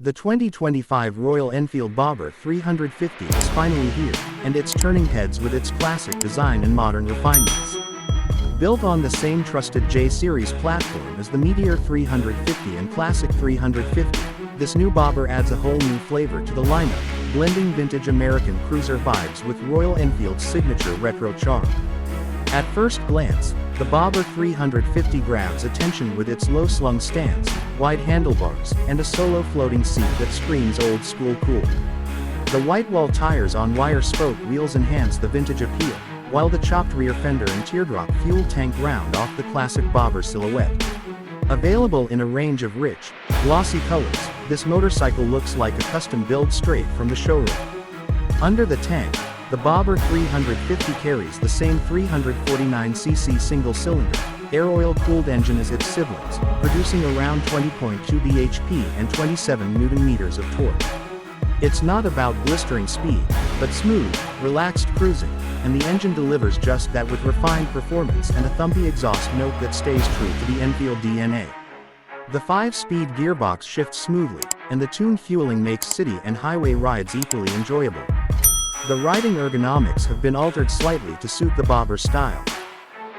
The 2025 Royal Enfield Bobber 350 is finally here, and it's turning heads with its classic design and modern refinements. Built on the same trusted J-Series platform as the Meteor 350 and Classic 350, this new Bobber adds a whole new flavor to the lineup, blending vintage American cruiser vibes with Royal Enfield's signature retro charm. At first glance, the Bobber 350 grabs attention with its low-slung stance, wide handlebars, and a solo floating seat that screams old-school cool. The white-wall tires on wire spoke wheels enhance the vintage appeal, while the chopped rear fender and teardrop fuel tank round off the classic Bobber silhouette. Available in a range of rich, glossy colors, this motorcycle looks like a custom build straight from the showroom. Under the tank, the Bobber 350 carries the same 349cc single-cylinder, air-oil-cooled engine as its siblings, producing around 20.2 bhp and 27 Nm of torque. It's not about blistering speed, but smooth, relaxed cruising, and the engine delivers just that with refined performance and a thumpy exhaust note that stays true to the Enfield DNA. The 5-speed gearbox shifts smoothly, and the tuned fueling makes city and highway rides equally enjoyable. The riding ergonomics have been altered slightly to suit the Bobber style.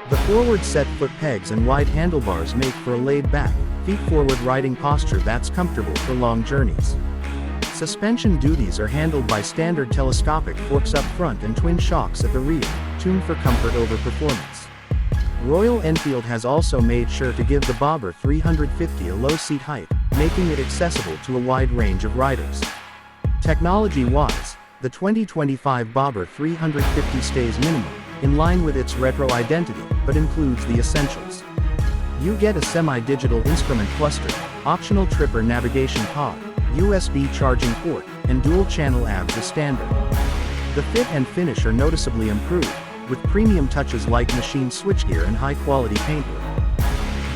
The forward-set foot pegs and wide handlebars make for a laid-back, feet-forward riding posture that's comfortable for long journeys. Suspension duties are handled by standard telescopic forks up front and twin shocks at the rear, tuned for comfort over performance. Royal Enfield has also made sure to give the Bobber 350 a low seat height, making it accessible to a wide range of riders. Technology-wise, the 2025 Bobber 350 stays minimal, in line with its retro identity, but includes the essentials. You get a semi-digital instrument cluster, optional tripper navigation pod, USB charging port, and dual-channel ABS as standard. The fit and finish are noticeably improved, with premium touches like machine switchgear and high-quality paintwork.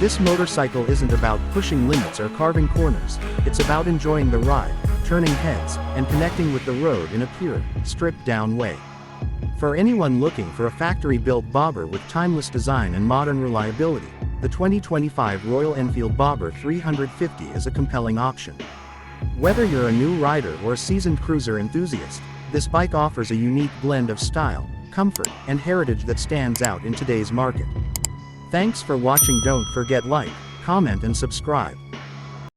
This motorcycle isn't about pushing limits or carving corners, it's about enjoying the ride, turning heads, and connecting with the road in a pure, stripped-down way. For anyone looking for a factory-built Bobber with timeless design and modern reliability, the 2025 Royal Enfield Bobber 350 is a compelling option. Whether you're a new rider or a seasoned cruiser enthusiast, this bike offers a unique blend of style, comfort, and heritage that stands out in today's market. Thanks for watching. Don't forget like, comment and subscribe.